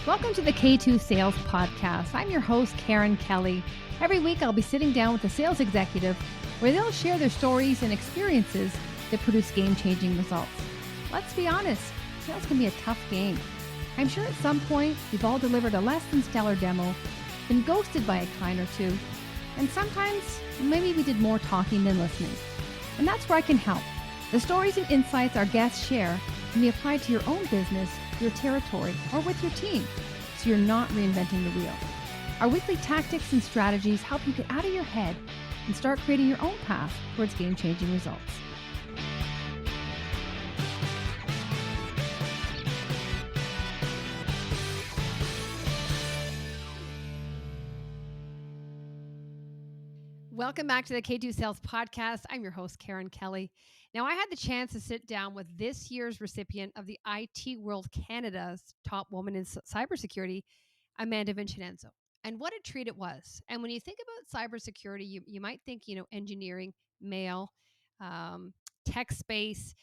Welcome to the K2 Sales Podcast. I'm your host, Karen Kelly. Every week, I'll be sitting down with a sales executive where they'll share their stories and experiences that produce game-changing results. Let's be honest, sales can be a tough game. I'm sure at some point, we've all delivered a less than stellar demo, been ghosted by a client or two, and sometimes maybe we did more talking than listening. And that's where I can help. The stories and insights our guests share can be applied to your own business, your territory, or with your team, so you're not reinventing the wheel. Our weekly tactics and strategies help you get out of your head and start creating your own path towards game-changing results. Welcome back to the K2 Sales Podcast. I'm your host, Karen Kelly. Now, I had the chance to sit down with this year's recipient of the IT World Canada's Top Woman in Cybersecurity, Amanda Vicinanzo. And what a treat it was. And when you think about cybersecurity, you might think, engineering, male, tech space,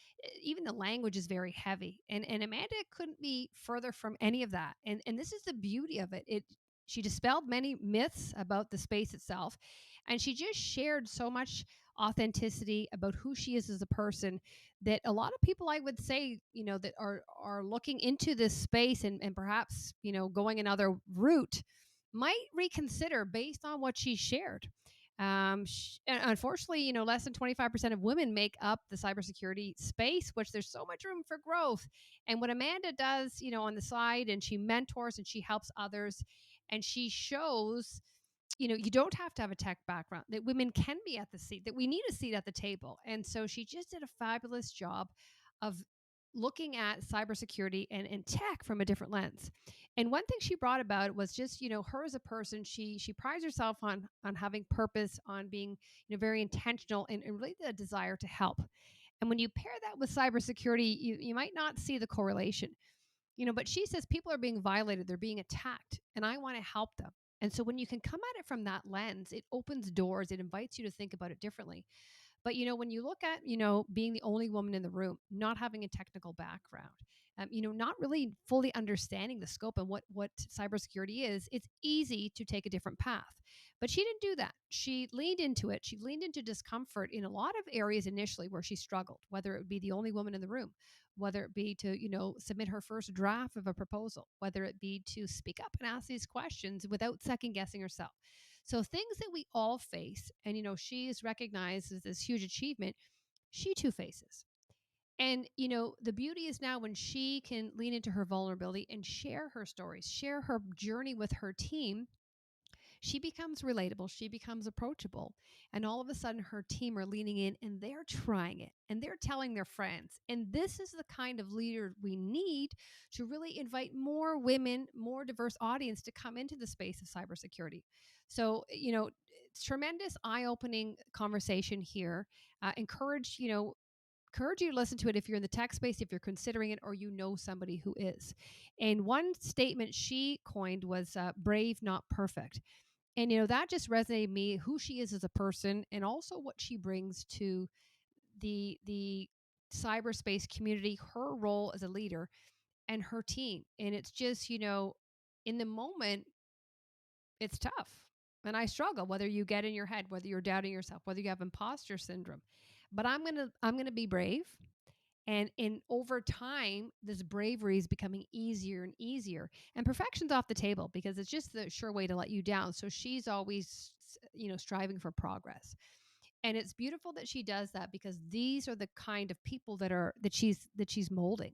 even the language is very heavy. And Amanda couldn't be further from any of that. And this is the beauty of it. She dispelled many myths about the space itself. And she just shared so much authenticity about who she is as a person that a lot of people, I would say, that are looking into this space and perhaps, going another route might reconsider based on what she shared. Unfortunately, less than 25% of women make up the cybersecurity space, which there's so much room for growth. And what Amanda does, on the side, and she mentors and she helps others, and she shows, you don't have to have a tech background, that women can be at the seat, that we need a seat at the table. And so she just did a fabulous job of looking at cybersecurity and tech from a different lens. And one thing she brought about was just, her as a person, she prides herself on having purpose, on being, very intentional and really the desire to help. And when you pair that with cybersecurity, you might not see the correlation. But she says people are being violated, they're being attacked, and I want to help them. And so when you can come at it from that lens, it opens doors, it invites you to think about it differently. But, when you look at, being the only woman in the room, not having a technical background, not really fully understanding the scope and what cybersecurity is, it's easy to take a different path. But she didn't do that. She leaned into it. She leaned into discomfort in a lot of areas initially where she struggled, whether it would be the only woman in the room, whether it be to, submit her first draft of a proposal, whether it be to speak up and ask these questions without second guessing herself. So things that we all face, and, she is recognized as this huge achievement, she too faces. And, the beauty is now when she can lean into her vulnerability and share her stories, share her journey with her team, she becomes relatable, she becomes approachable, and all of a sudden her team are leaning in and they're trying it and they're telling their friends. And this is the kind of leader we need to really invite more women, more diverse audience to come into the space of cybersecurity. So, it's tremendous eye-opening conversation here. Encourage you to listen to it if you're in the tech space, if you're considering it, or somebody who is. And one statement she coined was brave, not perfect. And, that just resonated with me, who she is as a person and also what she brings to the cyberspace community, her role as a leader and her team. And it's just, in the moment, it's tough. And I struggle, whether you get in your head, whether you're doubting yourself, whether you have imposter syndrome. But I'm going to be brave. And over time, this bravery is becoming easier and easier. And perfection's off the table because it's just the sure way to let you down. So she's always, striving for progress. And it's beautiful that she does that because these are the kind of people that she's molding.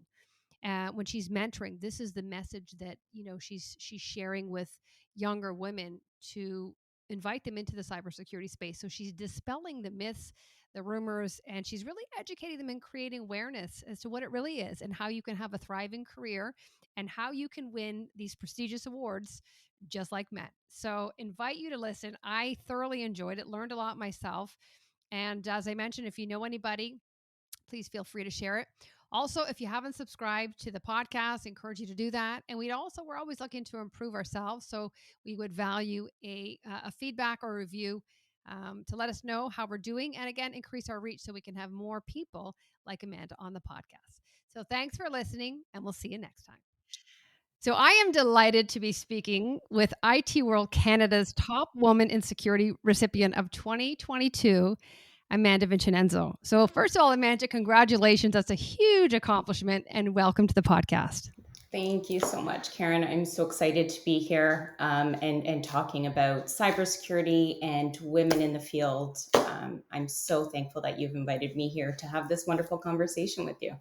When she's mentoring, this is the message that she's sharing with younger women to invite them into the cybersecurity space. So she's dispelling the myths, the rumors, and she's really educating them and creating awareness as to what it really is and how you can have a thriving career and how you can win these prestigious awards just like men. So invite you to listen. I thoroughly enjoyed it, learned a lot myself. And as I mentioned, if you know anybody, please feel free to share it. Also, if you haven't subscribed to the podcast, I encourage you to do that. And we're always looking to improve ourselves. So we would value a feedback or review to let us know how we're doing. And again, increase our reach so we can have more people like Amanda on the podcast. So thanks for listening, and we'll see you next time. So I am delighted to be speaking with IT World Canada's top woman in security recipient of 2022, Amanda Vicinanzo. So first of all, Amanda, congratulations. That's a huge accomplishment and welcome to the podcast. Thank you so much, Karen. I'm so excited to be here and talking about cybersecurity and women in the field. I'm so thankful that you've invited me here to have this wonderful conversation with you.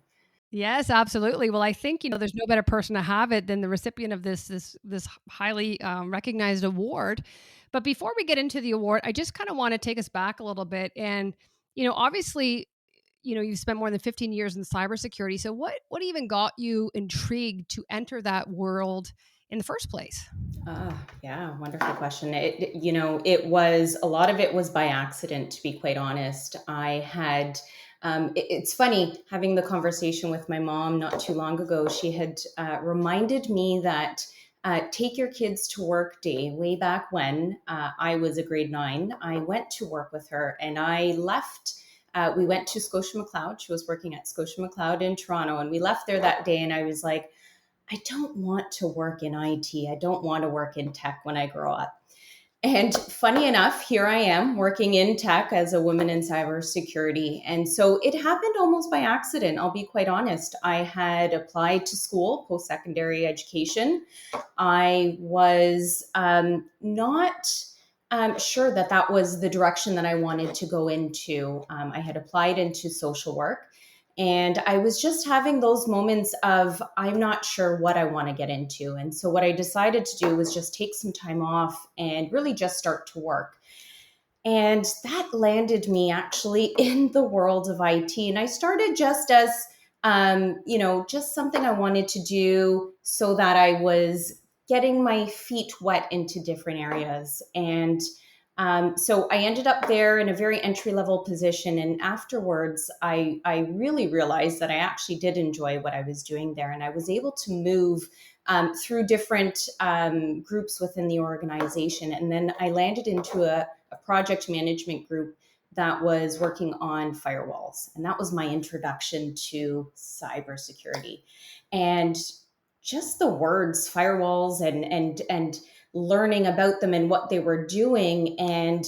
Yes, absolutely. Well, I think there's no better person to have it than the recipient of this highly recognized award. But before we get into the award, I just kind of want to take us back a little bit. And obviously, you've spent more than 15 years in cybersecurity. So what even got you intrigued to enter that world in the first place? Yeah, wonderful question. It was a lot of it was by accident, to be quite honest. It's funny having the conversation with my mom not too long ago. She had reminded me that take your kids to work day way back when I was a grade 9. I went to work with her and I left. We went to Scotia McLeod. She was working at Scotia McLeod in Toronto, and we left there that day. And I was like, I don't want to work in IT. I don't want to work in tech when I grow up. And funny enough, here I am working in tech as a woman in cybersecurity. And so it happened almost by accident. I'll be quite honest. I had applied to school, post secondary education. I was not sure that that was the direction that I wanted to go into. I had applied into social work. And I was just having those moments of, I'm not sure what I want to get into. And so, what I decided to do was just take some time off and really just start to work. And that landed me actually in the world of IT. And I started just as, just something I wanted to do so that I was getting my feet wet into different areas. And so I ended up there in a very entry level position. And afterwards, I really realized that I actually did enjoy what I was doing there. And I was able to move through different groups within the organization. And then I landed into a project management group that was working on firewalls. And that was my introduction to cybersecurity. And just the words firewalls and learning about them and what they were doing, and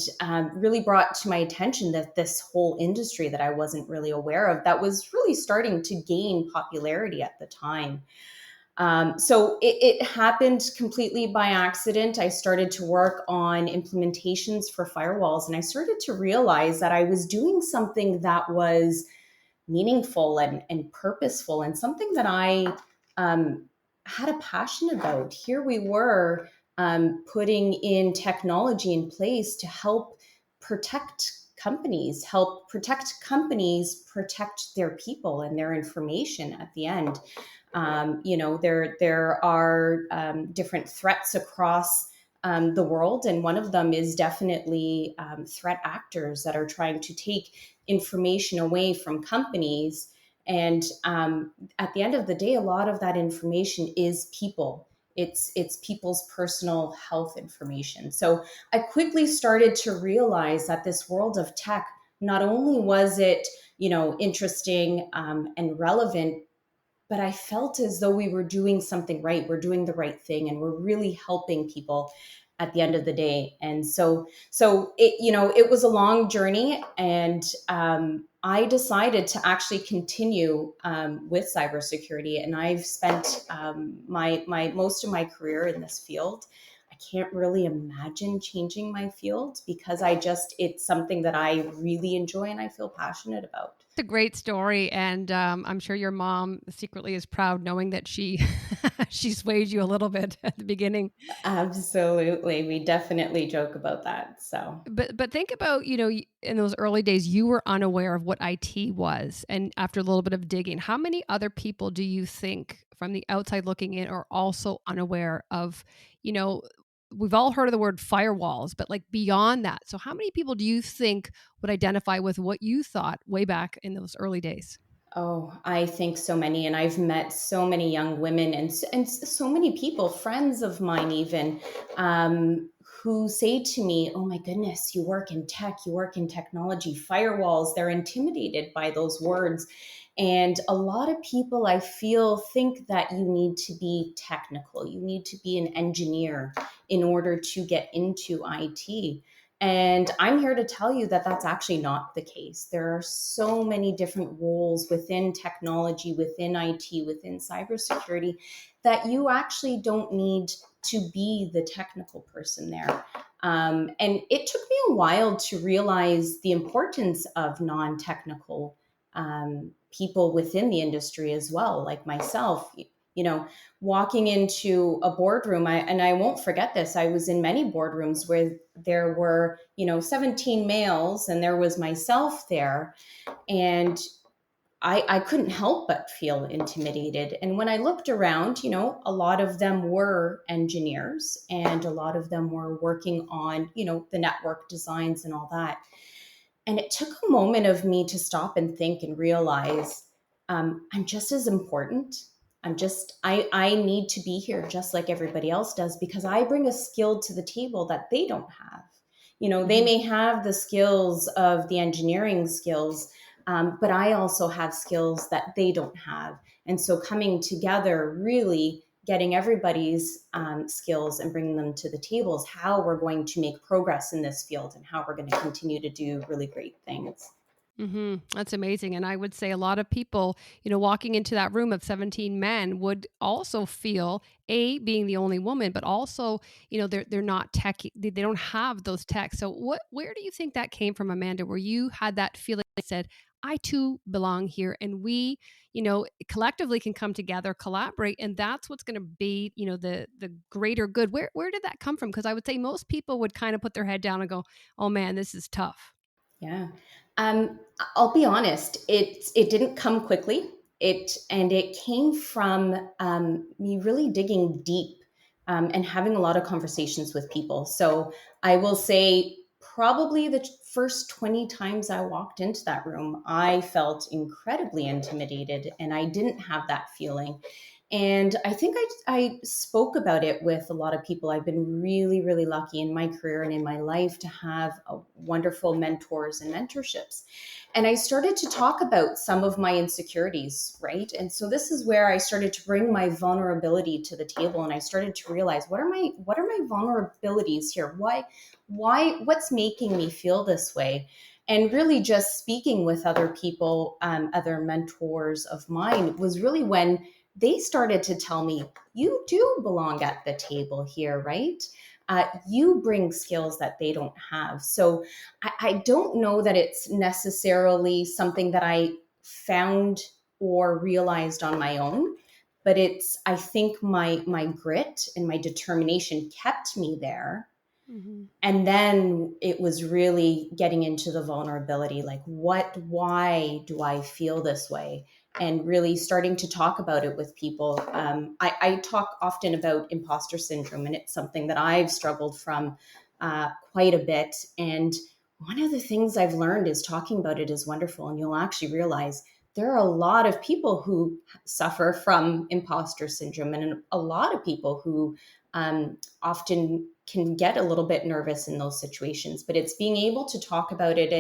really brought to my attention that this whole industry that I wasn't really aware of, that was really starting to gain popularity at the time. So it happened completely by accident. I started to work on implementations for firewalls, and I started to realize that I was doing something that was meaningful and purposeful, and something that I had a passion about. Here we were putting in technology in place to help protect companies protect their people and their information at the end. There are different threats across the world, and one of them is definitely threat actors that are trying to take information away from companies. And at the end of the day, a lot of that information is people. It's people's personal health information. So I quickly started to realize that this world of tech, not only was it interesting and relevant, but I felt as though we were doing something right. We're doing the right thing, and we're really helping people at the end of the day. And so it was a long journey, and I decided to actually continue with cybersecurity. And I've spent my most of my career in this field. I can't really imagine changing my field because it's something that I really enjoy and I feel passionate about. It's a great story, and I'm sure your mom secretly is proud knowing that she she swayed you a little bit at the beginning. Absolutely. We definitely joke about that. So, But think about, in those early days, you were unaware of what IT was. And after a little bit of digging, how many other people do you think from the outside looking in are also unaware of, you know, we've all heard of the word firewalls, but like beyond that. So how many people do you think would identify with what you thought way back in those early days? oh, I think so many. And I've met so many young women and so many people, friends of mine even, who say to me, oh my goodness, you work in tech, you work in technology, firewalls. They're intimidated by those words. And a lot of people, I feel, think that you need to be technical, you need to be an engineer in order to get into IT. And I'm here to tell you that that's actually not the case. There are so many different roles within technology, within IT, within cybersecurity, that you actually don't need to be the technical person there. And it took me a while to realize the importance of non technical people within the industry as well, like myself. You know, walking into a boardroom, and I won't forget this, I was in many boardrooms where there were, 17 males and there was myself there. And I couldn't help but feel intimidated. And when I looked around, a lot of them were engineers and a lot of them were working on, the network designs and all that. And it took a moment of me to stop and think and realize I'm just as important. I need to be here just like everybody else does because I bring a skill to the table that they don't have. They Mm-hmm. may have the skills of the engineering skills, but I also have skills that they don't have. And so coming together, really getting everybody's skills and bringing them to the table is how we're going to make progress in this field and how we're going to continue to do really great things. That's amazing. And I would say a lot of people, walking into that room of 17 men would also feel being the only woman, but also, they're not tech, they don't have those tech. So where do you think that came from, Amanda, where you had that feeling that said, I too belong here and we, collectively can come together, collaborate, and that's what's going to be, the greater good. Where did that come from? Because I would say most people would kind of put their head down and go, oh man, this is tough. Yeah. Um, I'll be honest, it didn't come quickly. It came from me really digging deep and having a lot of conversations with people. So I will say probably the first 20 times I walked into that room, I felt incredibly intimidated and I didn't have that feeling. And I think I spoke about it with a lot of people. I've been really, really lucky in my career and in my life to have wonderful mentors and mentorships. And I started to talk about some of my insecurities, right? And so this is where I started to bring my vulnerability to the table, and I started to realize what are my vulnerabilities here? What's making me feel this way? And really just speaking with other people, other mentors of mine, was really when they started to tell me, you do belong at the table here, right? You bring skills that they don't have. So I don't know that it's necessarily something that I found or realized on my own, but I think my grit and my determination kept me there. Hmm. And then it was really getting into the vulnerability, like why do I feel this way, and really starting to talk about it with people. I talk often about imposter syndrome, and it's something that I've struggled from quite a bit. And one of the things I've learned is talking about it is wonderful, and you'll actually realize there are a lot of people who suffer from imposter syndrome, and a lot of people who often can get a little bit nervous in those situations. But it's being able to talk about it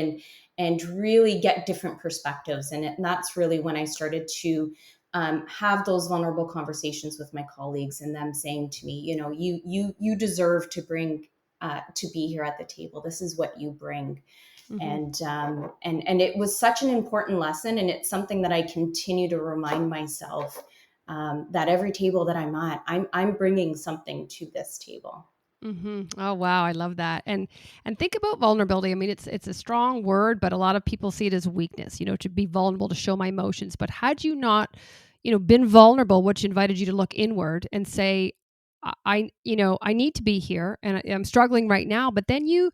and really get different perspectives. And that's really when I started to have those vulnerable conversations with my colleagues, and them saying to me, you deserve to bring to be here at the table. This is what you bring. Hmm. And it was such an important lesson, and it's something that I continue to remind myself, that every table that I'm at, I'm bringing something to this table. Oh wow, I love that. And think about vulnerability. I mean, it's a strong word, but a lot of people see it as weakness. To be vulnerable, to show my emotions. But had you not, been vulnerable, which invited you to look inward and say, I need to be here, and I'm struggling right now. But then you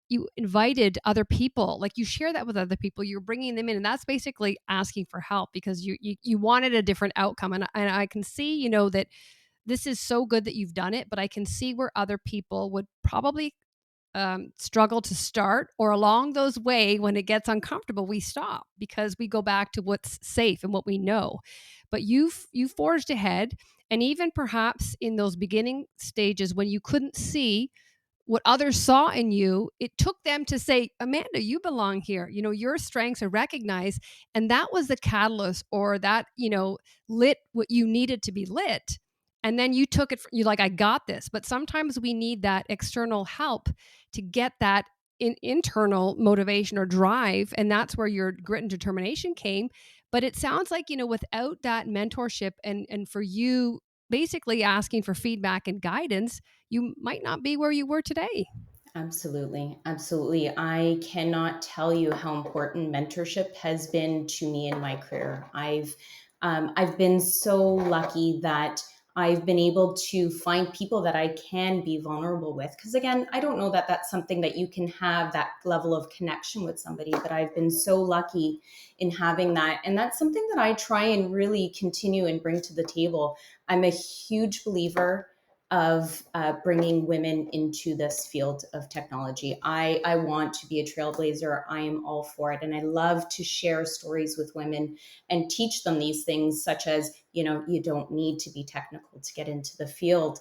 you invited other people, like you share that with other people. You're bringing them in, and that's basically asking for help because you wanted a different outcome. And I can see, that this is so good that you've done it, but I can see where other people would probably struggle to start, or along those way, when it gets uncomfortable, we stop because we go back to what's safe and what we know. But you forged ahead, and even perhaps in those beginning stages when you couldn't see what others saw in you, it took them to say, Amanda, you belong here. Your strengths are recognized. And that was the catalyst, or that, lit what you needed to be lit. And then you took it, you like, I got this. But sometimes we need that external help to get that internal motivation or drive. And that's where your grit and determination came. But it sounds like, without that mentorship, and for you basically asking for feedback and guidance, you might not be where you were today. Absolutely. Absolutely. I cannot tell you how important mentorship has been to me in my career. I've been so lucky that I've been able to find people that I can be vulnerable with. Because again, I don't know that that's something that you can have that level of connection with somebody, but I've been so lucky in having that. And that's something that I try and really continue and bring to the table. I'm a huge believer of bringing women into this field of technology. I want to be a trailblazer. I am all for it. And I love to share stories with women and teach them these things, such as, you don't need to be technical to get into the field.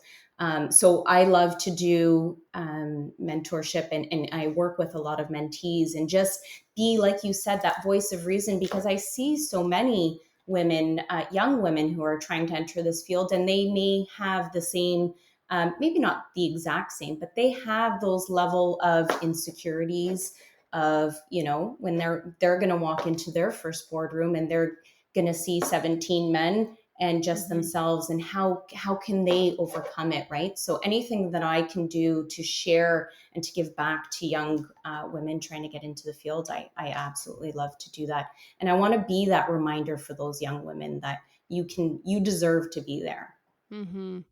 So I love to do mentorship, and I work with a lot of mentees and just be, like you said, that voice of reason, because I see so many women, young women who are trying to enter this field, and they may have the same, maybe not the exact same, but they have those level of insecurities of, when they're going to walk into their first boardroom and they're going to see 17 men and just Mhm. themselves, and how can they overcome it, right? So anything that I can do to share and to give back to young women trying to get into the field, I absolutely love to do that. And I want to be that reminder for those young women that you deserve to be there. Mhm.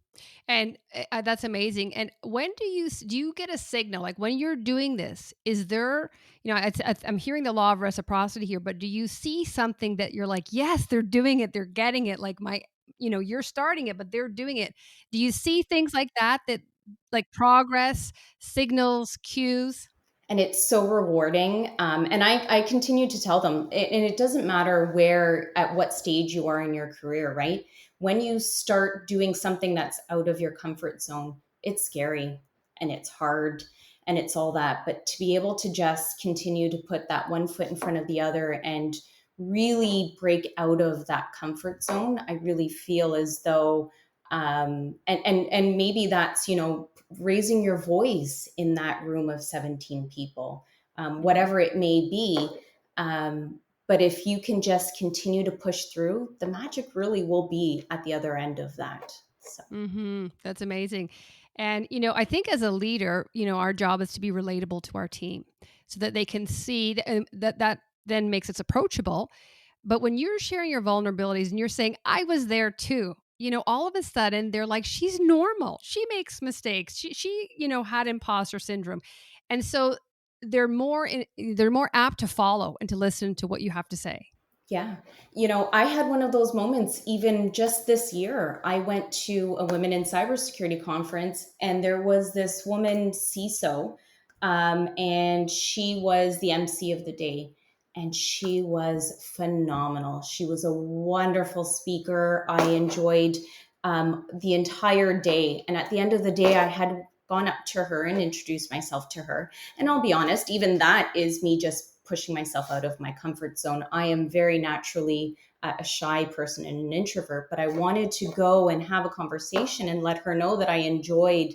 And that's amazing. And when do you get a signal, like when you're doing this? Is there, I'm hearing the law of reciprocity here, but do you see something that you're like, yes, they're doing it, they're getting it? Like you're starting it, but they're doing it. Do you see things like that, like progress, signals, cues? And it's so rewarding. And I continue to tell them, and it doesn't matter at what stage you are in your career, right? When you start doing something that's out of your comfort zone, it's scary and it's hard and it's all that. But to be able to just continue to put that one foot in front of the other and really break out of that comfort zone, I really feel as though, and maybe that's, raising your voice in that room of 17 people, Mhm. whatever it may be. But if you can just continue to push through, the magic really will be at the other end of that. So, That's amazing. And, I think as a leader, our job is to be relatable to our team so that they can see that then makes us approachable. But when you're sharing your vulnerabilities and you're saying, I was there too, all of a sudden they're like, she's normal. She makes mistakes. She had imposter syndrome. And so they're more apt to follow and to listen to what you have to say. yeah. I had one of those moments even just this year. I went to a Women in Cybersecurity conference, and there was this woman, CISO, and she was the MC of the day. And she was phenomenal. She was a wonderful speaker. I enjoyed the entire day. And at the end of the day, I had gone up to her and introduced myself to her. And I'll be honest, even that is me just pushing myself out of my comfort zone. I am very naturally a shy person and an introvert, but I wanted to go and have a conversation and let her know that I enjoyed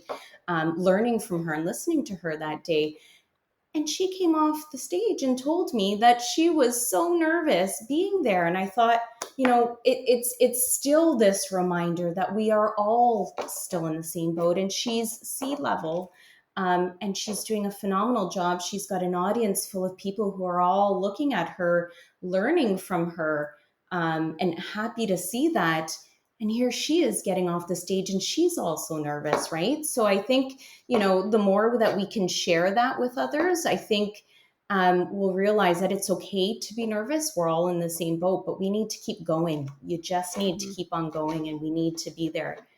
learning from her and listening to her that day. And she came off the stage and told me that she was so nervous being there. And I thought, it's still this reminder that we are all still in the same boat. And she's sea level, and she's doing a phenomenal job. She's got an audience full of people who are all looking at her, learning from her, and happy to see that. And here she is getting off the stage, and she's also nervous, right? So I think, the more that we can share that with others, I think we'll realize that it's okay to be nervous. We're all in the same boat, but we need to keep going. You just need to Mhm. keep on going, and we need to be there.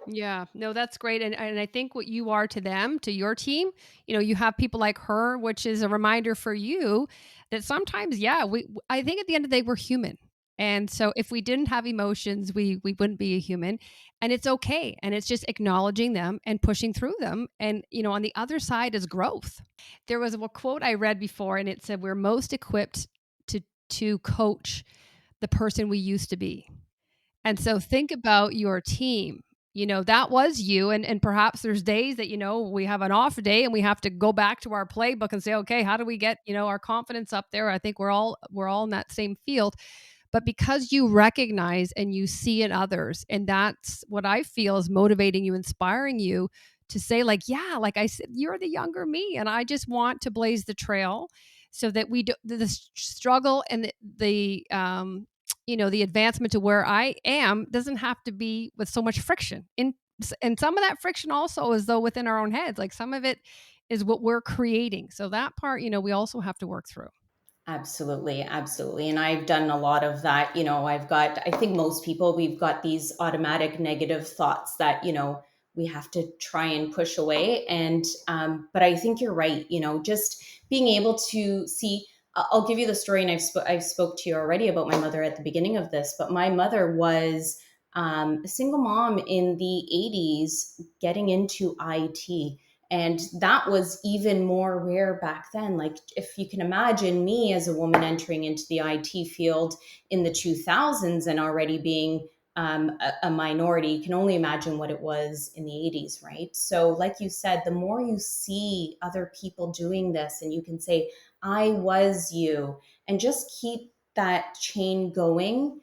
Yeah, no, that's great. And I think what you are to them, to your team, you have people like her, which is a reminder for you that sometimes, yeah, I think at the end of the day, we're human. And so if we didn't have emotions, we wouldn't be a human. And it's okay. And it's just acknowledging them and pushing through them. And on the other side is growth. There was a quote I read before, and it said, "We're most equipped to coach the person we used to be." And so think about your team. That was you. And perhaps there's days that, we have an off day and we have to go back to our playbook and say, okay, how do we get, our confidence up there? I think we're all in that same field. But because you recognize and you see in others, and that's what I feel is motivating you, inspiring you to say, like, yeah, like I said, you're the younger me, and I just want to blaze the trail so that we do the struggle and the advancement to where I am doesn't have to be with so much friction. And some of that friction also is though within our own heads. Like some of it is what we're creating. So that part, we also have to work through. Absolutely, absolutely. And I've done a lot of that. I think most people, we've got these automatic negative thoughts that, we have to try and push away. But I think you're right. Just being able to see, I'll give you the story. And I've spoke to you already about my mother at the beginning of this, but my mother was a single mom in the 80s getting into IT. And that was even more rare back then. Like, if you can imagine me as a woman entering into the IT field in the 2000s and already being a minority, you can only imagine what it was in the 80s, right? So, like you said, the more you see other people doing this and you can say, I was you, and just keep that chain going,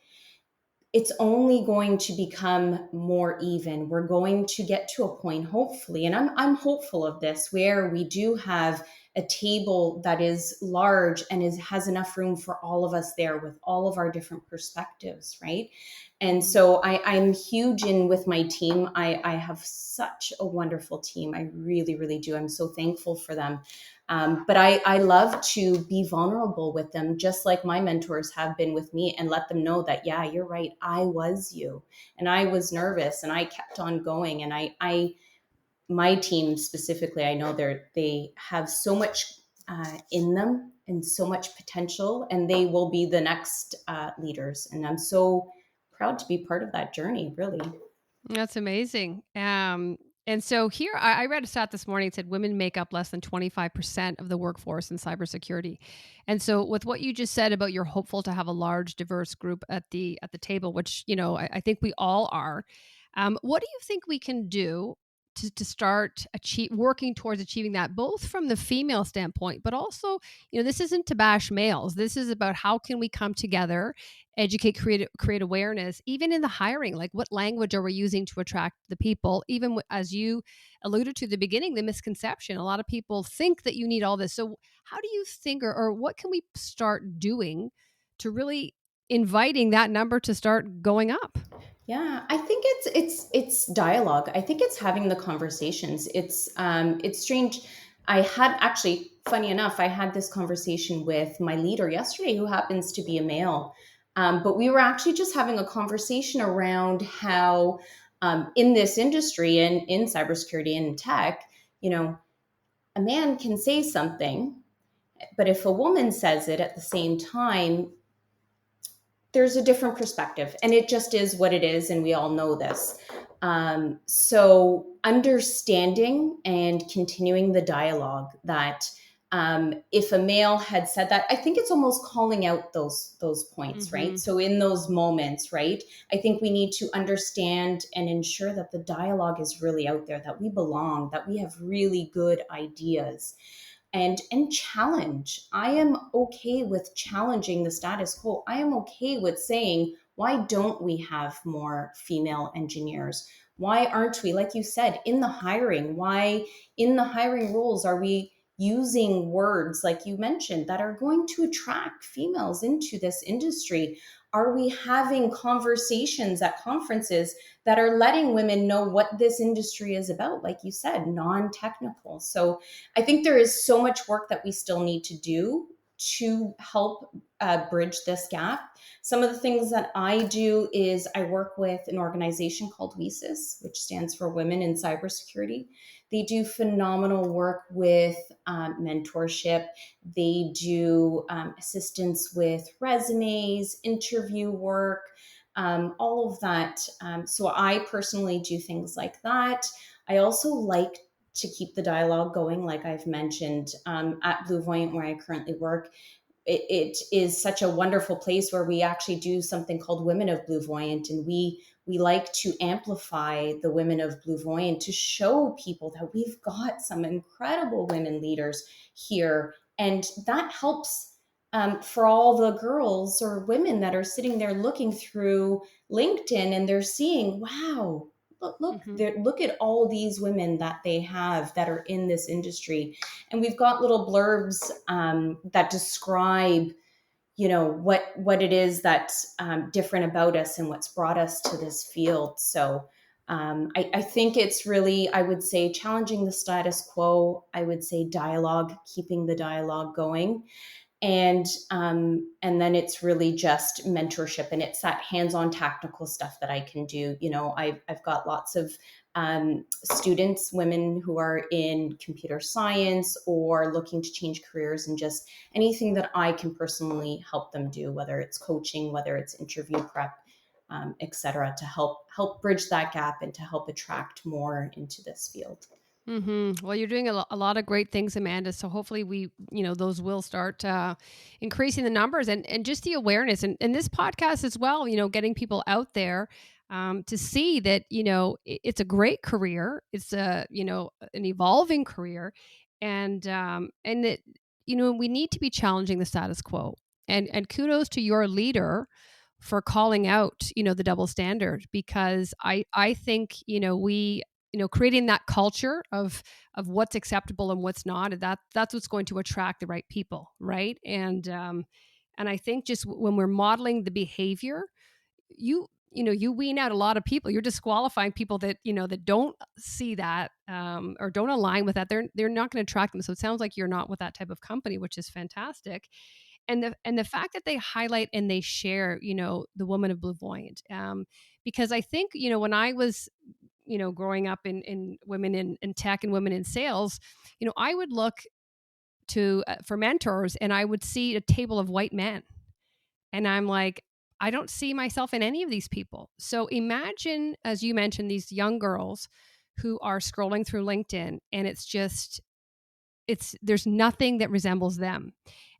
it's only going to become more even. We're going to get to a point, hopefully, and I'm hopeful of this, where we do have a table that is large and has enough room for all of us there with all of our different perspectives, right? And Mhm. so I'm huge in with my team. I have such a wonderful team. I really, really do. I'm so thankful for them. But I love to be vulnerable with them, just like my mentors have been with me, and let them know that, yeah, you're right. I was you, and I was nervous, and I kept on going. And my team specifically, I know they have so much in them and so much potential, and they will be the next leaders. And I'm so proud to be part of that journey, really. That's amazing. And so here, I read a stat this morning. It said women make up less than 25% of the workforce in cybersecurity. And so, with what you just said about you're hopeful to have a large, diverse group at the table, which I think we all are. What do you think we can do to start working towards achieving that, both from the female standpoint, but also, this isn't to bash males. This is about how can we come together, educate, create awareness, even in the hiring. Like, what language are we using to attract the people? Even as you alluded to the beginning, the misconception, a lot of people think that you need all this. So how do you think, or what can we start doing to really inviting that number to start going up? Yeah, I think it's dialogue. I think it's having the conversations. It's strange. I had actually, funny enough, I had this conversation with my leader yesterday, who happens to be a male. But we were actually just having a conversation around how, in this industry and in cybersecurity and in tech, you know, a man can say something, but if a woman says it at the same time, there's a different perspective, and it just is what it is, and we all know this. So understanding and continuing the dialogue, that if a male had said that, I think it's almost calling out those points, right? Hmm. So in those moments, right, I think we need to understand and ensure that the dialogue is really out there, that we belong, that we have really good ideas, and challenge. I am okay with challenging the status quo. I am okay with saying, why don't we have more female engineers? Why aren't we, like you said, in the hiring? Why in the hiring roles are we using words, like you mentioned, that are going to attract females into this industry? Are we having conversations at conferences that are letting women know what this industry is about? Like you said, non-technical. So I think there is so much work that we still need to do to help bridge this gap. Some of the things that I do is I work with an organization called WICyS, which stands for Women in Cybersecurity. They do phenomenal work with mentorship. They do assistance with resumes, interview work, all of that. So I personally do things like that. I also like to keep the dialogue going, like I've mentioned, at BlueVoyant, where I currently work. It is such a wonderful place where we actually do something called Women of BlueVoyant, and we like to amplify the women of BlueVoyant to show people that we've got some incredible women leaders here, and that helps for all the girls or women that are sitting there looking through LinkedIn and they're seeing, wow, Mm-hmm. look at all these women that they have that are in this industry, and we've got little blurbs that describe, what it is that's different about us and what's brought us to this field. So I think it's really, I would say, challenging the status quo. I would say dialogue, keeping the dialogue going, and then it's really just mentorship, and it's that hands-on tactical stuff that I can do. I've got lots of students, women who are in computer science or looking to change careers, and just anything that I can personally help them do, whether it's coaching, whether it's interview prep, etc., to help bridge that gap and to help attract more into this field. Well, you're doing a lot of great things, Amanda. So hopefully those will start increasing the numbers and just the awareness and this podcast as well, getting people out there to see that, it's a great career. It's an evolving career and that, we need to be challenging the status quo and kudos to your leader for calling out, the double standard, because I think, we creating that culture of what's acceptable and what's not, and that's what's going to attract the right people, right? And I think just when we're modeling the behavior, you wean out a lot of people. You're disqualifying people that that don't see that or don't align with that. They're not going to attract them. So it sounds like you're not with that type of company, which is fantastic. And the fact that they highlight and they share, the woman of BlueVoyant, because I think when I was growing up in women in tech and women in sales, I would look to for mentors, and I would see a table of white men, and I'm like, I don't see myself in any of these people. So imagine, as you mentioned, these young girls who are scrolling through LinkedIn, and there's nothing that resembles them,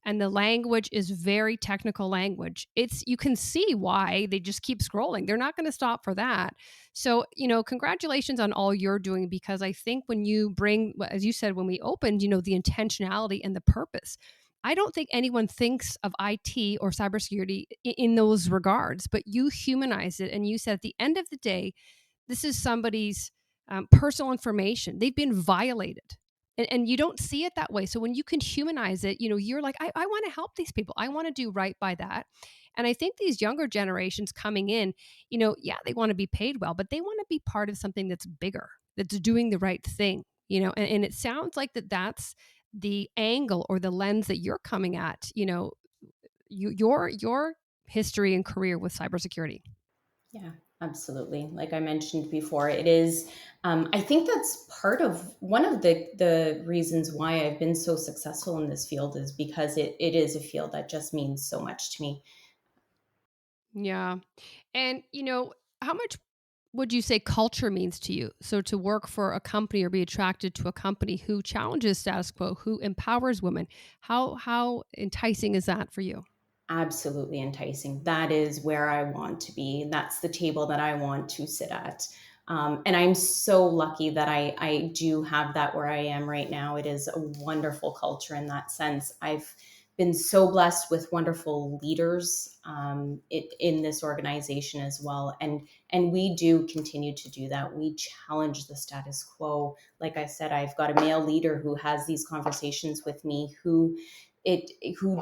and the language is very technical language. You can see why they just keep scrolling. They're not going to stop for that. So congratulations on all you're doing, because I think when you bring, as you said when we opened, the intentionality and the purpose, I don't think anyone thinks of IT or cybersecurity in those regards, but you humanize it, and you said at the end of the day, this is somebody's personal information. They've been violated. And you don't see it that way. So when you can humanize it, you're like, I want to help these people. I want to do right by that. And I think these younger generations coming in, yeah, they want to be paid well, but they want to be part of something that's bigger, that's doing the right thing, and it sounds like that's the angle or the lens that you're coming at, your history and career with cybersecurity. Yeah, absolutely. Like I mentioned before, it is. I think that's part of one of the reasons why I've been so successful in this field, is because it is a field that just means so much to me. Yeah. And, how much would you say culture means to you? So to work for a company or be attracted to a company who challenges status quo, who empowers women, how enticing is that for you? Absolutely enticing. That is where I want to be. That's the table that I want to sit at. And I'm so lucky that I do have that where I am right now. It is a wonderful culture in that sense. I've been so blessed with wonderful leaders in this organization as well. And we do continue to do that. We challenge the status quo. Like I said, I've got a male leader who has these conversations with me, who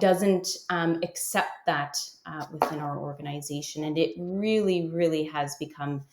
doesn't accept that within our organization, and it really, really has become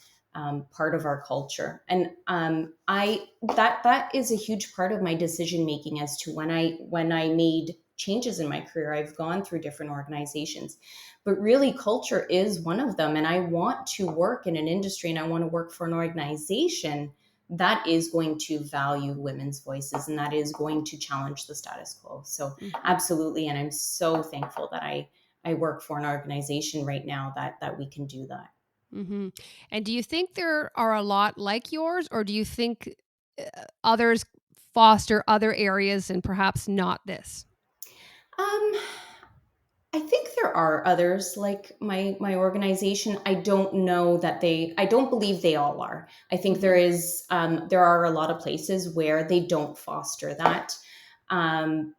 part of our culture. And I that is a huge part of my decision making as to when I made changes in my career. I've gone through different organizations, but really culture is one of them. And I want to work in an industry and I want to work for an organization that is going to value women's voices and that is going to challenge the status quo. So Mhm. absolutely. And I'm so thankful that I work for an organization right now that we can do that. Mhm. And do you think there are a lot like yours, or do you think others foster other areas and perhaps not this? Um, I think there are others like my organization. I don't know that I don't believe they all are. I think Mhm. there are a lot of places where they don't foster that. Um,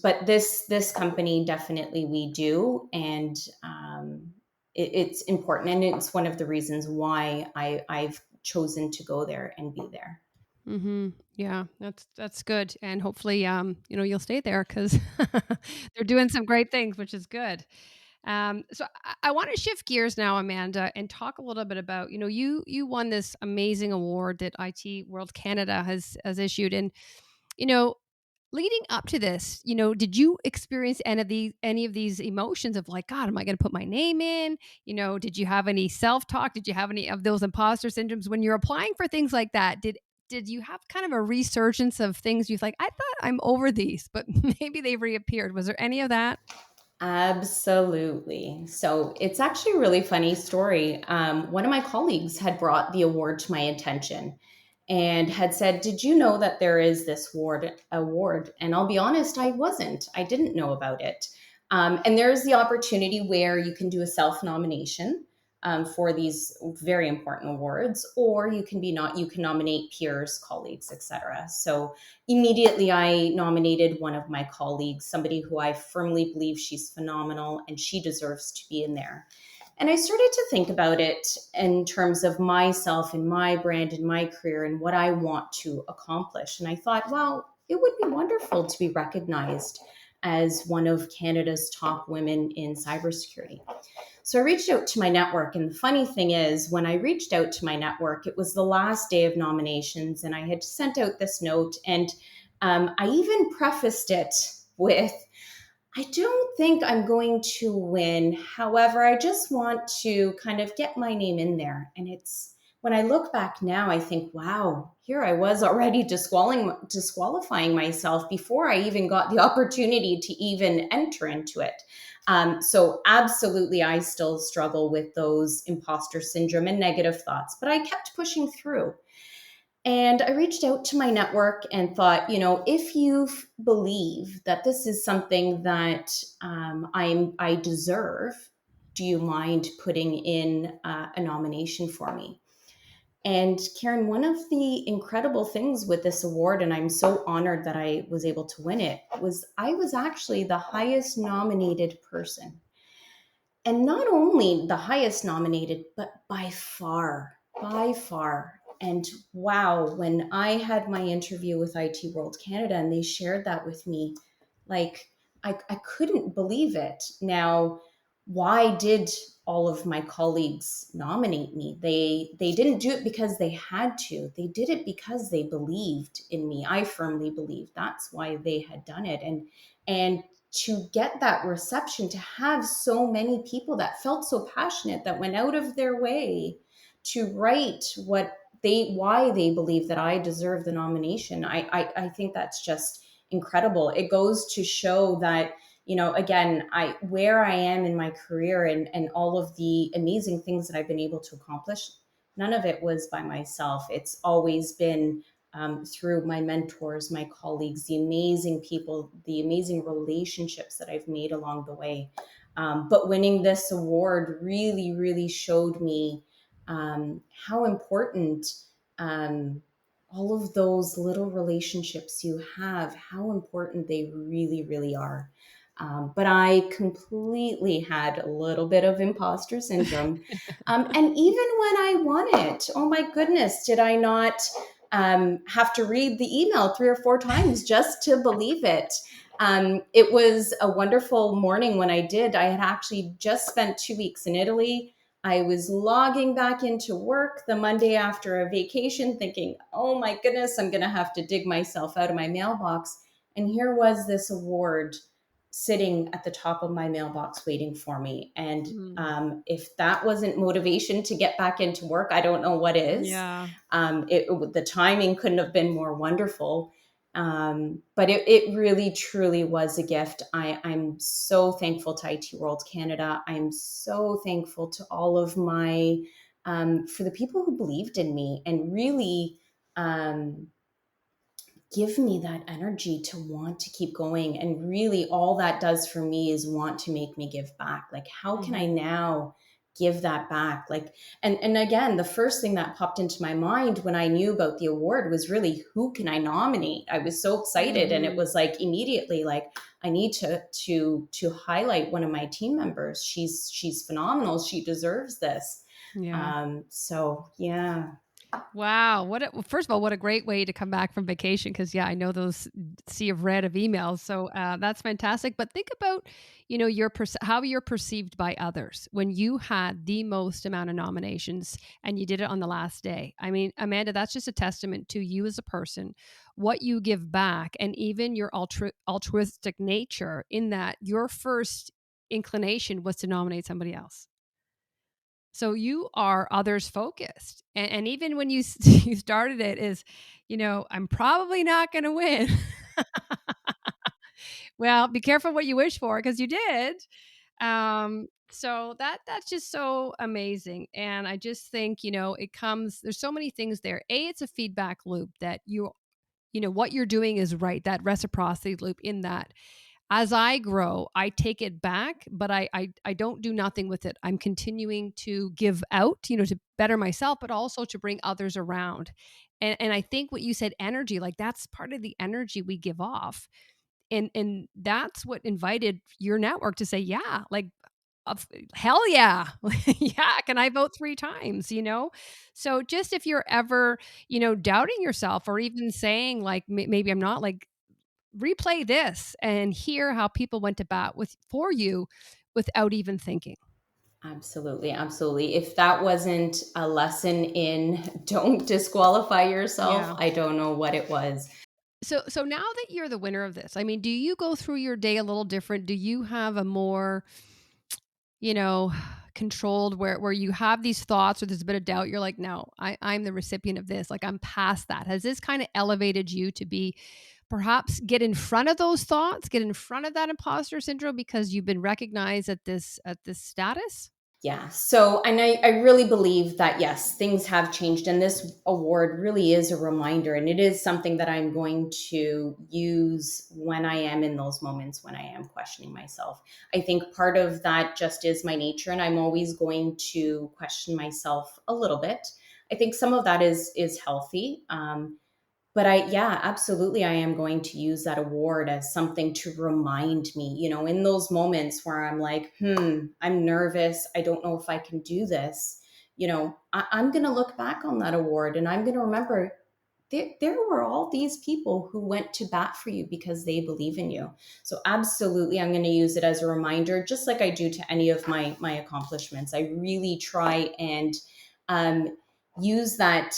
but this company definitely we do, and it's important, and it's one of the reasons why I've chosen to go there and be there. Mhm. Yeah, that's good, and hopefully, you'll stay there because 'cause they're doing some great things, which is good. So I wanna shift gears now, Amanda, and talk a little bit about, you won this amazing award that IT World Canada has issued, and, you know, leading up to this, did you experience any of these emotions of like, God, am I gonna put my name in? Did you have any self-talk? Did you have any of those imposter syndromes when you're applying for things like that? Did you have kind of a resurgence of things you like, I thought I'm over these, but maybe they reappeared. Was there any of that? Absolutely. So it's actually a really funny story. One of my colleagues had brought the award to my attention and had said, "Did you know that there is this award?" And I'll be honest, I wasn't. I didn't know about it. And there is the opportunity where you can do a self nomination for these very important awards, or you can nominate peers, colleagues, etc. So immediately I nominated one of my colleagues, somebody who I firmly believe she's phenomenal and she deserves to be in there. And I started to think about it in terms of myself and my brand and my career and what I want to accomplish. And I thought, well, it would be wonderful to be recognized as one of Canada's top women in cybersecurity. So I reached out to my network. And the funny thing is, when I reached out to my network, it was the last day of nominations. And I had sent out this note. And I even prefaced it with, I don't think I'm going to win. However, I just want to kind of get my name in there. And it's when I look back now, I think, wow, here I was already disqualifying myself before I even got the opportunity to even enter into it. So, absolutely, I still struggle with those imposter syndrome and negative thoughts, but I kept pushing through. And I reached out to my network and thought, if you believe that this is something that I deserve, do you mind putting in a nomination for me? And Karen, one of the incredible things with this award, and I'm so honored that I was able to win it, was I was actually the highest nominated person. And not only the highest nominated, but by far. And wow, when I had my interview with IT World Canada and they shared that with me, like I couldn't believe it. Now, why did all of my colleagues nominate me? They didn't do it because they had to. They did it because they believed in me. I firmly believe that's why they had done it. And to get that reception, to have so many people that felt so passionate that went out of their way to write why they believe that I deserve the nomination. I think that's just incredible. It goes to show that, again, where I am in my career and all of the amazing things that I've been able to accomplish, none of it was by myself. It's always been through my mentors, my colleagues, the amazing people, the amazing relationships that I've made along the way. But winning this award really, really showed me how important um, all of those little relationships you have, how important they really, really are. But I completely had a little bit of imposter syndrome. And even when I won it, oh my goodness, did I not have to read the email 3 or 4 times just to believe it? It was a wonderful morning when I did. I had actually just spent 2 weeks in Italy. I was logging back into work the Monday after a vacation, thinking, oh my goodness, I'm going to have to dig myself out of my mailbox. And here was this award sitting at the top of my mailbox waiting for me. And Mm. if that wasn't motivation to get back into work, I don't know what is. Yeah. The timing couldn't have been more wonderful. But it really, truly was a gift. I'm so thankful to IT World Canada. I'm so thankful to all of my, for the people who believed in me and really, give me that energy to want to keep going. And really, all that does for me is want to make me give back. Like, how can I Mm-hmm. now give that back? Like, and again, the first thing that popped into my mind when I knew about the award was really, who can I nominate? I was so excited, and it Mm-hmm. was like immediately like, I need to highlight one of my team members. She's phenomenal. She deserves this. Yeah. So yeah. Wow. Well, first of all, what a great way to come back from vacation. Cause yeah, I know those sea of red of emails. So that's fantastic. But think about, how you're perceived by others when you had the most amount of nominations and you did it on the last day. I mean, Amanda, that's just a testament to you as a person, what you give back, and even your altruistic nature in that your first inclination was to nominate somebody else. So you are others focused. And even when you you started it is, I'm probably not going to win. Well, be careful what you wish for because you did. So that's just so amazing. And I just think, it comes there's so many things there. It's a feedback loop that what you're doing is right. That reciprocity loop in that as I grow, I take it back, but I don't do nothing with it. I'm continuing to give out, to better myself, but also to bring others around. And I think what you said, energy, like that's part of the energy we give off. And that's what invited your network to say, yeah, like hell yeah. Yeah, can I vote 3 times? So just if you're ever, doubting yourself or even saying like maybe I'm not like replay this and hear how people went to bat for you without even thinking. Absolutely, absolutely. If that wasn't a lesson in don't disqualify yourself, Yeah. I don't know what it was. So now that you're the winner of this, I mean, do you go through your day a little different? Do you have a more, you know, controlled where you have these thoughts or there's a bit of doubt, you're like, no, I'm the recipient of this. Like I'm past that. Has this kind of elevated you to be perhaps get in front of those thoughts, get in front of that imposter syndrome because you've been recognized at this status? Yeah. So, and I really believe that, yes, things have changed. And this award really is a reminder. And it is something that I'm going to use when I am in those moments when I am questioning myself. I think part of that just is my nature. And I'm always going to question myself a little bit. I think some of that is healthy. But yeah, absolutely, I am going to use that award as something to remind me, in those moments where I'm like, I'm nervous, I don't know if I can do this. I'm going to look back on that award and I'm going to remember there were all these people who went to bat for you because they believe in you. So absolutely, I'm going to use it as a reminder, just like I do to any of my accomplishments. I really try and um, use that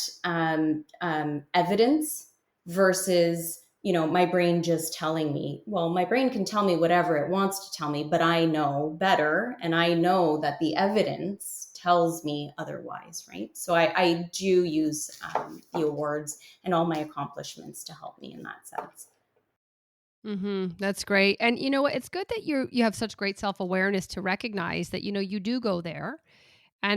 evidence versus my brain just telling me. Well, my brain can tell me whatever it wants to tell me, but I know better, and I know that the evidence tells me otherwise, right? So I do use the awards and all my accomplishments to help me in that sense. That's great. And you know what? It's good that you have such great self-awareness to recognize that, you do go there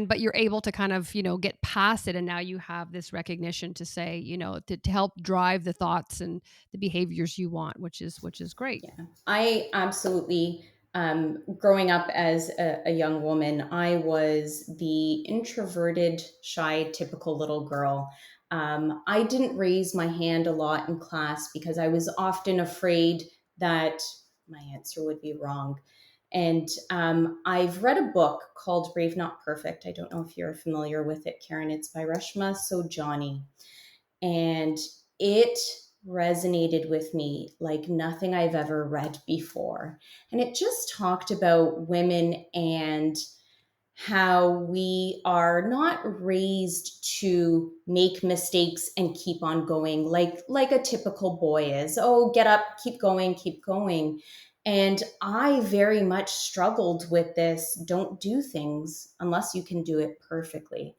but you're able to kind of, get past it. And now you have this recognition to say, to help drive the thoughts and the behaviors you want, which is great. Yeah, I absolutely. Growing up as a young woman, I was the introverted, shy, typical little girl. I didn't raise my hand a lot in class because I was often afraid that my answer would be wrong. And I've read a book called Brave Not Perfect. I don't know if you're familiar with it, Karen. It's by Reshma Sojani. And it resonated with me like nothing I've ever read before. And it just talked about women and how we are not raised to make mistakes and keep on going like a typical boy is. Oh, get up, keep going, keep going. And I very much struggled with this. Don't do things unless you can do it perfectly.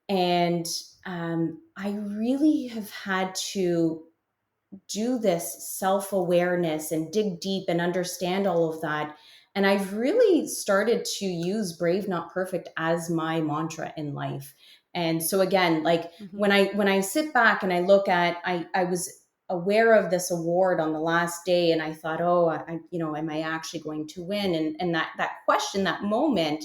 And I really have had to do this self awareness and dig deep and understand all of that. And I've really started to use brave, not perfect as my mantra in life. And so again, like Mm-hmm. when I sit back and I look at, I was aware of this award on the last day, and I thought, oh, am I actually going to win? And that question, that moment,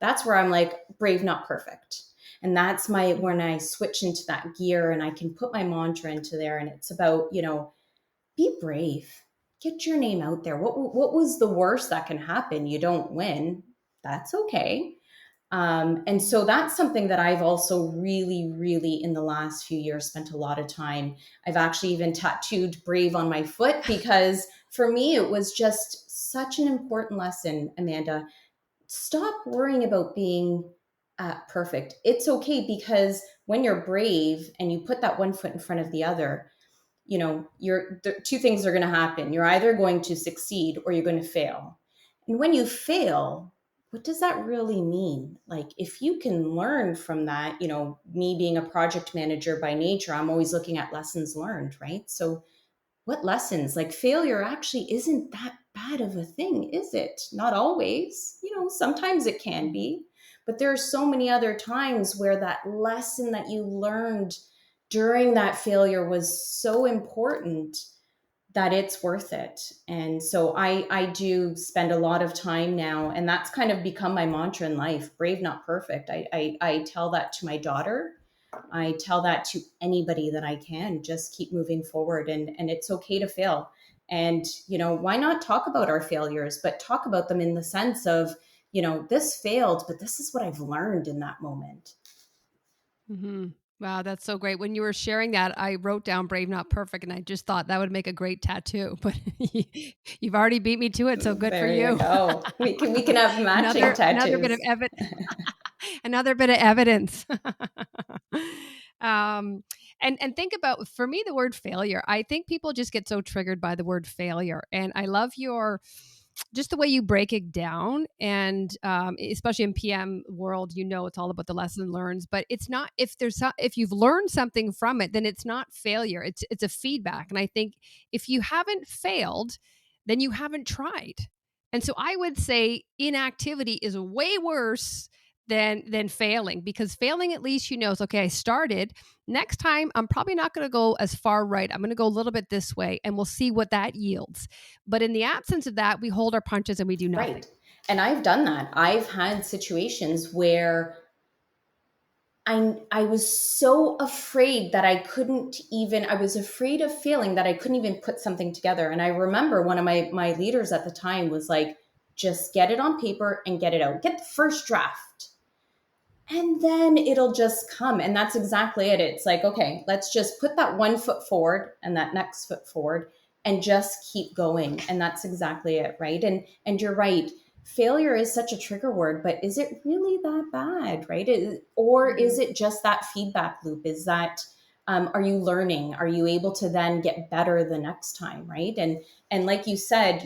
that's where I'm like, brave, not perfect. And that's my when I switch into that gear and I can put my mantra into there, and it's about, be brave, get your name out there. What was the worst that can happen? You don't win, that's okay. And so that's something that I've also really, really in the last few years spent a lot of time. I've actually even tattooed brave on my foot, because for me it was just such an important lesson, Amanda. Stop worrying about being perfect. It's okay, because when you're brave and you put that one foot in front of the other, two things are going to happen. You're either going to succeed or you're going to fail. And when you fail, what does that really mean? Like, if you can learn from that, me being a project manager by nature, I'm always looking at lessons learned, right? So what lessons? Like, failure actually isn't that bad of a thing, is it? Not always. Sometimes it can Mm-hmm. be, but there are so many other times where that lesson that you learned during that failure was so important that it's worth it. And so I do spend a lot of time now, and that's kind of become my mantra in life: brave, not perfect. I tell that to my daughter. I tell that to anybody that I can. Just keep moving forward, and it's okay to fail. And why not talk about our failures, but talk about them in the sense of, this failed, but this is what I've learned in that moment. Mm-hmm. Wow, that's so great. When you were sharing that, I wrote down brave, not perfect, and I just thought that would make a great tattoo. But you've already beat me to it, so good for There you you. go. We can have matching Another bit of tattoos. another bit of evidence. um, and think about, for me, the word failure. I think people just get so triggered by the word failure, and I love your just the way you break it down. And especially in PM world, it's all about the lesson learns. But it's not, if you've learned something from it, then it's not failure. It's a feedback. And I think if you haven't failed, then you haven't tried. And so I would say inactivity is way worse than failing, because failing, at least is okay, I started. Next time I'm probably not going to go as far right. I'm going to go a little bit this way, and we'll see what that yields. But in the absence of that, we hold our punches and we do nothing. Right. And I've done that. I've had situations where I was so afraid that I was afraid of failing that I couldn't even put something together. And I remember one of my leaders at the time was like, just get it on paper and get it out. Get the first draft, and then it'll just come. And that's exactly it. It's like, okay, let's just put that one foot forward and that next foot forward and just keep going. And that's exactly it, right? And you're right. Failure is such a trigger word, but is it really that bad, right? Or is Mhm. it just that feedback loop? Is that are you learning? Are you able to then get better the next time, right? And like you said,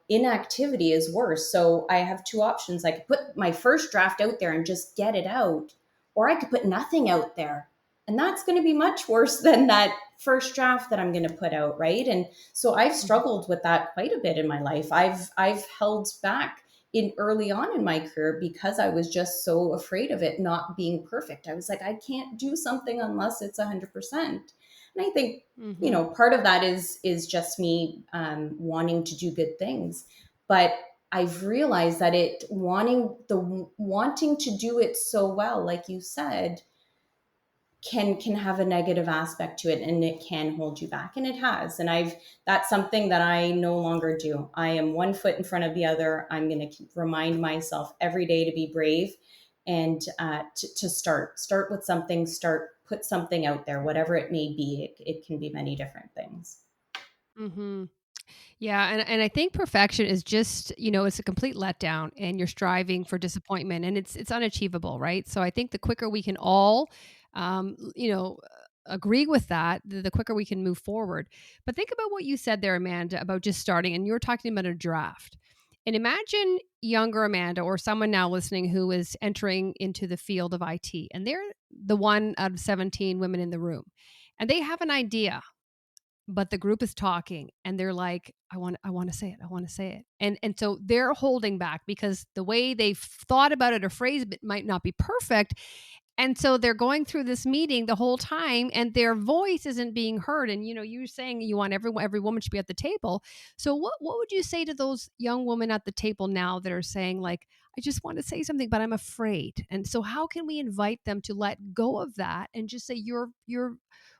inactivity is worse. So I have two options. I could put my first draft out there and just get it out, or I could put nothing out there. And that's going to be much worse than that first draft that I'm going to put out, right? And so I've Mhm. struggled with that quite a bit in my life. I've held back in early on in my career because I was just so afraid of it not being perfect. I was like, I can't do something unless it's 100%. And I think Mhm. part of that is just me wanting to do good things, but I've realized that wanting to do it so well, like you said, can have a negative aspect to it, and it can hold you back, and it has. And that's something that I no longer do. I am one foot in front of the other. I'm going to remind myself every day to be brave, and to start with something, put something out there, whatever it may be. It can be many different things. Mhm. Yeah, and I think perfection is just, it's a complete letdown and you're striving for disappointment and it's unachievable, right? So I think the quicker we can all agree with that, the quicker we can move forward. But think about what you said there, Amanda, about just starting and you were talking about a draft. And imagine younger Amanda or someone now listening who is entering into the field of IT and they're the one out of 17 women in the room. And they have an idea, but the group is talking and they're like, I want to say it, I want to say it, and so they're holding back because the way they've thought about it or phrased it might not be perfect, and so they're going through this meeting the whole time and their voice isn't being heard. And you're saying you want every woman should be at the table. So what would you say to those young women at the table now that are saying like, I just want to say something but I'm afraid? And so how can we invite them to let go of that and just say your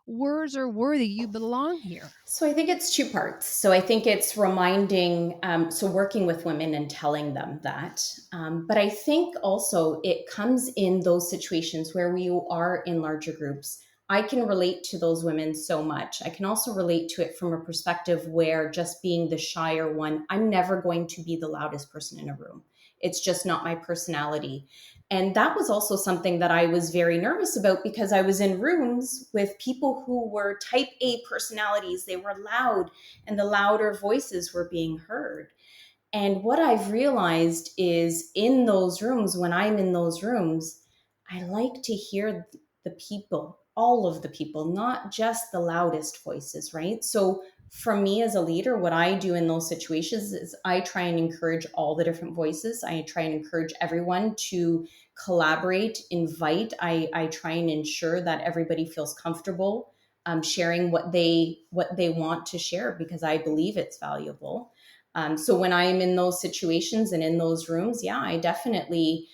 words are worthy, you belong here? So I think it's two parts. So I think it's reminding, so working with women and telling them that. But I think also it comes in those situations where we are in larger groups. I can relate to those women so much. I can also relate to it from a perspective where just being the shyer one, I'm never going to be the loudest person in a room. It's just not my personality. And that was also something that I was very nervous about because I was in rooms with people who were type A personalities. They were loud, and the louder voices were being heard. And what I've realized is in those rooms, when I'm in those rooms, I like to hear the people, all of the people, not just the loudest voices, right? So for me as a leader, what I do in those situations is I try and encourage all the different voices. I try and encourage everyone to collaborate, invite. I try and ensure that everybody feels comfortable sharing what they want to share because I believe it's valuable. So when I'm in those situations and in those rooms, yeah, I definitely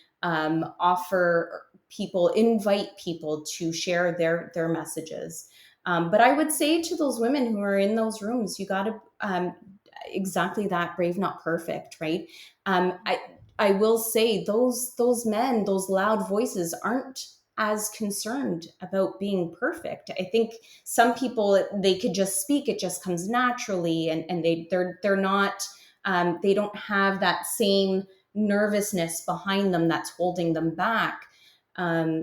invite people to share their messages. But I would say to those women who are in those rooms, you got to exactly that, brave, not perfect, right? I will say those men, those loud voices aren't as concerned about being perfect. I think some people, they could just speak, it just comes naturally, and they're not they don't have that same nervousness behind them that's holding them back.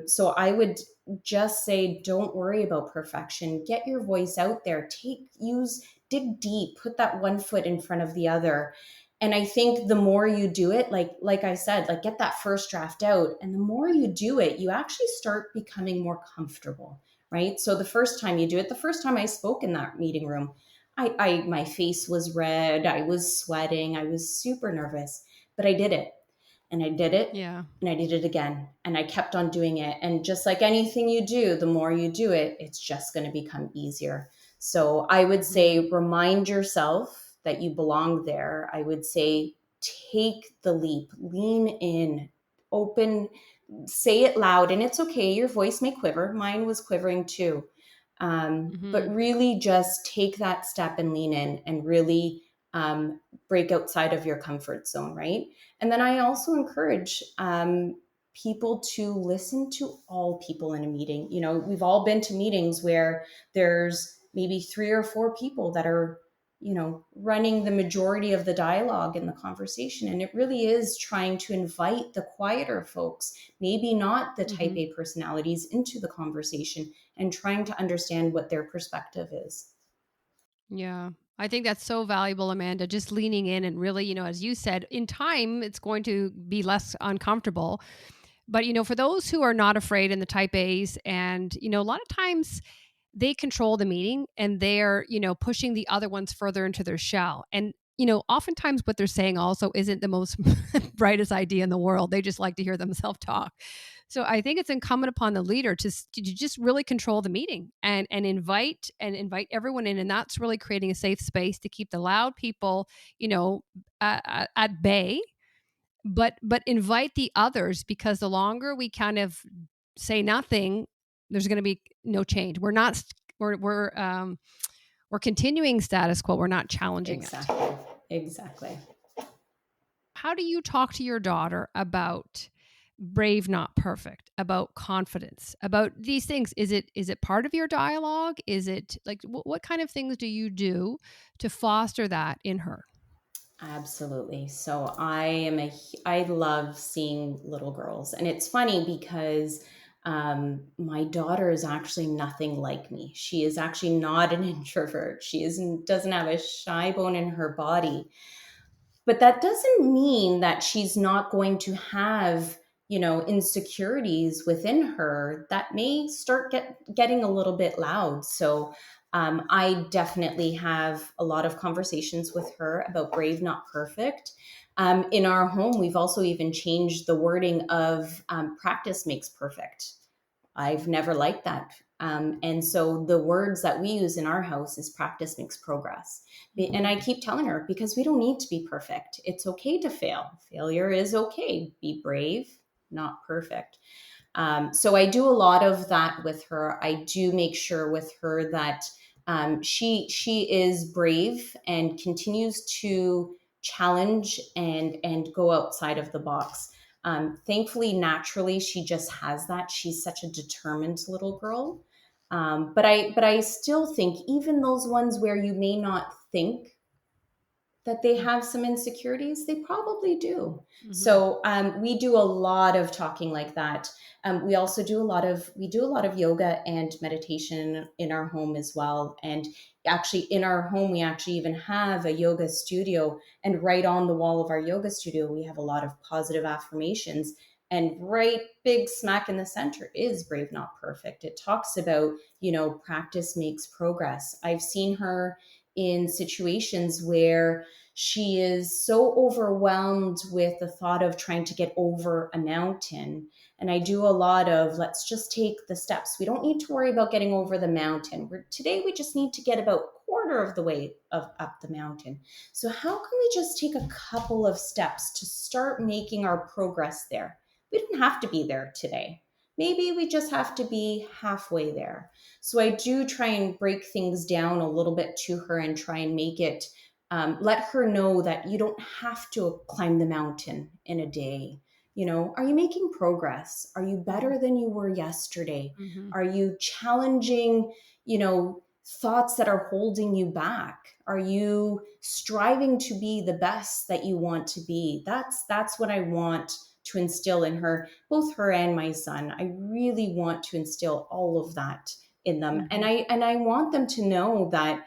So I would just say, don't worry about perfection. Get your voice out there. Dig deep. Put that one foot in front of the other. And I think the more you do it, like I said, like get that first draft out, and the more you do it, you actually start becoming more comfortable, right? So the first time you do it, the first time I spoke in that meeting room, I my face was red, I was sweating, I was super nervous, but I did it, and I did it, Yeah. and I did it again, and I kept on doing it. And just like anything you do, the more you do it, it's just going to become easier. So I would Mhm. say remind yourself that you belong there. I would say take the leap, lean in, open, say it loud, and it's okay. Your voice may quiver. Mine was quivering too. But Mhm. really just take that step and lean in and really break outside of your comfort zone, right? And then I also encourage people to listen to all people in a meeting. You know, we've all been to meetings where there's maybe three or four people that are, running the majority of the dialogue in the conversation. And it really is trying to invite the quieter folks, maybe not the type Mhm. A personalities, into the conversation and trying to understand what their perspective is. Yeah. I think that's so valuable, Amanda, just leaning in and really, as you said, in time, it's going to be less uncomfortable. But, for those who are not afraid in the type A's, and, a lot of times they control the meeting and they're, pushing the other ones further into their shell. And, oftentimes what they're saying also isn't the most brightest idea in the world. They just like to hear themselves talk. So I think it's incumbent upon the leader to just really control the meeting and invite everyone in. And that's really creating a safe space to keep the loud people, at bay, but invite the others, because the longer we kind of say nothing, there's going to be no change. We're continuing status quo. We're not challenging it. Exactly. Exactly. How do you talk to your daughter about brave, not perfect, about confidence, about these things? Is it part of your dialogue? Is it like what kind of things do you do to foster that in her? Absolutely. So I love seeing little girls. And it's funny because my daughter is actually nothing like me. She is actually not an introvert. She isn't, doesn't have a shy bone in her body. But that doesn't mean that she's not going to have, insecurities within her that may start getting a little bit loud. So I definitely have a lot of conversations with her about brave, not perfect. In our home, we've also even changed the wording of practice makes perfect. I've never liked that. And so the words that we use in our house is practice makes progress. And Mhm. I keep telling her, because we don't need to be perfect. It's okay to fail. Failure is okay. Be brave, not perfect. So I do a lot of that with her. I do make sure with her that she is brave and continues to challenge and go outside of the box. Thankfully, naturally, she just has that. She's such a determined little girl. But I still think even those ones where you may not think that they have some insecurities, they probably do. Mhm. So we do a lot of talking like that. We also do a lot of yoga and meditation in our home as well. And actually in our home, we actually even have a yoga studio, and right on the wall of our yoga studio, we have a lot of positive affirmations. And right big smack in the center is brave, not perfect. It talks about, practice makes progress. I've seen her in situations where she is so overwhelmed with the thought of trying to get over a mountain. And I do a lot of, let's just take the steps. We don't need to worry about getting over the mountain. Today we just need to get about a quarter of the way up the mountain. So how can we just take a couple of steps to start making our progress there? We don't have to be there today. Maybe we just have to be halfway there. So I do try and break things down a little bit to her and try and make it, let her know that you don't have to climb the mountain in a day. Are you making progress? Are you Mhm. better than you were yesterday? Mhm. Are you challenging, thoughts that are holding you back? Are you striving to be the best that you want to be? That's what I want to instill in her, both her and my son. I really want to instill all of that in them. And Mhm. I want them to know that,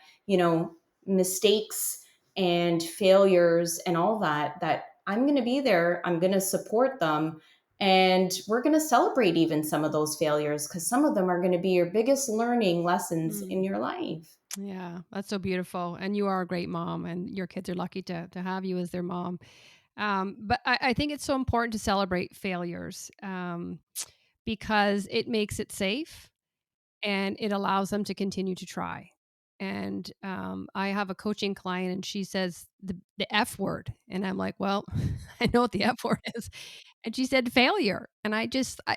mistakes and failures and all that I'm going to be there. I'm going to support them, and we're going to celebrate even some of those failures, because some of them are going to be your biggest learning lessons in Mm. your life. Yeah, that's so beautiful, and you are a great mom, and your kids are lucky to have you as their mom. But I think it's so important to celebrate failures, because it makes it safe and it allows them to continue to try. And I have a coaching client, and she says the F word, and I'm like, well, I know what the F word is, and she said failure, and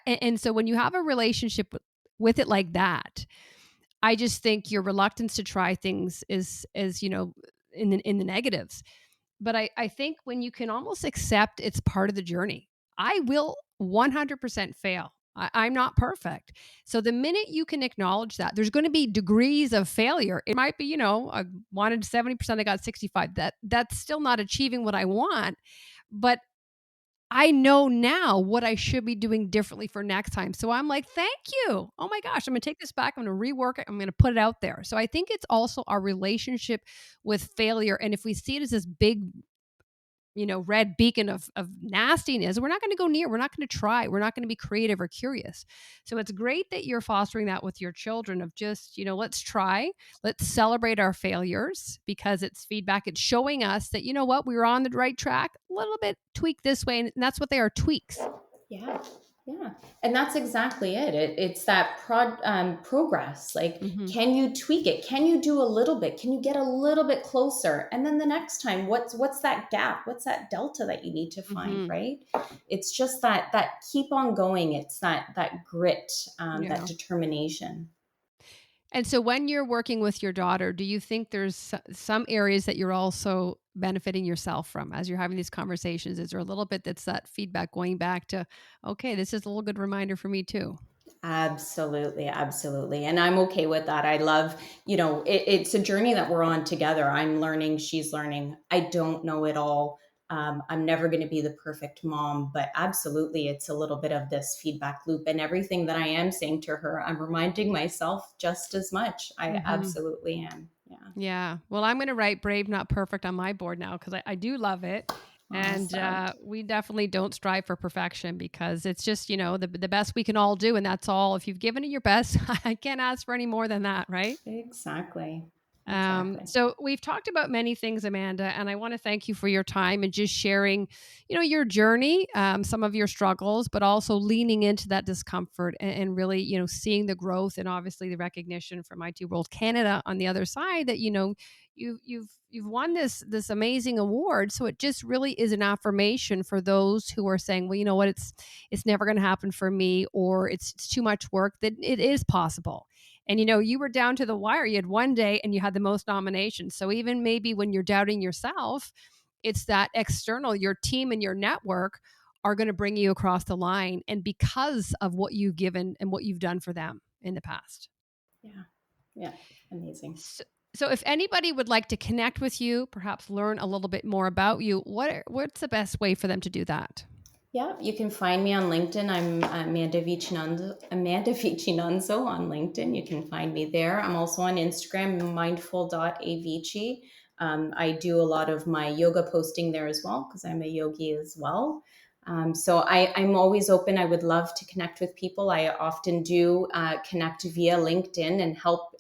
and so when you have a relationship with it like that, I just think your reluctance to try things is in the negatives. But I think when you can almost accept it's part of the journey, I will 100% fail. I'm not perfect. So the minute you can acknowledge that, there's going to be degrees of failure. It might be, I wanted 70%, I got 65. That's still not achieving what I want. But I know now what I should be doing differently for next time. So I'm like, "Thank you. Oh my gosh, I'm gonna take this back. I'm gonna rework it. I'm gonna put it out there." So I think it's also our relationship with failure. And if we see it as this big, red beacon of nastiness, we're not gonna go near. We're not gonna try. We're not gonna be creative or curious. So it's great that you're fostering that with your children of just, let's try, let's celebrate our failures because it's feedback. It's showing us that, you know what, we were on the right track, a little bit tweak this way. And that's what they are, tweaks. Yeah, yeah, and that's exactly it. It's that progress. Like, Hmm. can you tweak it? Can you do a little bit? Can you get a little bit closer? And then the next time, what's that gap? What's that delta that you need to find? Hmm. Right? It's just that keep on going. It's that grit, that Yeah. determination. And so when you're working with your daughter, do you think there's some areas that you're also benefiting yourself from as you're having these conversations? Is there a little bit that's that feedback going back to, okay, this is a little good reminder for me too? Absolutely, absolutely. And I'm okay with that. I love, it's a journey that we're on together. I'm learning, she's learning. I don't know it all. I'm never going to be the perfect mom, but absolutely, it's a little bit of this feedback loop. And everything that I am saying to her, I'm reminding myself just as much. I Hmm. absolutely am. Yeah. Yeah. Well, I'm going to write Brave, Not Perfect on my board now because I do love it. And Awesome. we definitely don't strive for perfection because it's just, the best we can all do. And that's all. If you've given it your best, I can't ask for any more than that. Right. Exactly. Exactly. So we've talked about many things, Amanda, and I want to thank you for your time and just sharing, your journey, some of your struggles, but also leaning into that discomfort and really, seeing the growth and obviously the recognition from IT World Canada on the other side that you've won this amazing award. So it just really is an affirmation for those who are saying, well, you know what, it's never going to happen for me, or it's too much work. That it is possible. And you were down to the wire. You had one day and you had the most nominations. So even maybe when you're doubting yourself, it's that external, your team and your network are going to bring you across the line. And because of what you've given and what you've done for them in the past. Yeah. Yeah. Amazing. So if anybody would like to connect with you, perhaps learn a little bit more about you, what's the best way for them to do that? Yeah, you can find me on LinkedIn. I'm Amanda Vicinanzo on LinkedIn. You can find me there. I'm also on Instagram, mindful.avici. I do a lot of my yoga posting there as well because I'm a yogi as well. I'm always open. I would love to connect with people. I often do connect via LinkedIn and help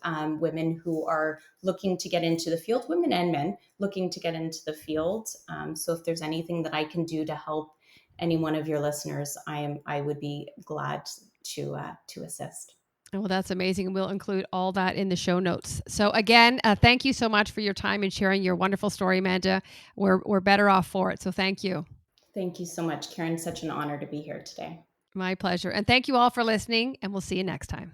women who are looking to get into the field, women and men looking to get into the field. So if there's anything that I can do to help any one of your listeners, I would be glad to assist. Well, that's amazing. We'll include all that in the show notes. So again, thank you so much for your time and sharing your wonderful story, Amanda. We're better off for it. So thank you. Thank you so much, Karen. Such an honor to be here today. My pleasure. And thank you all for listening, and we'll see you next time.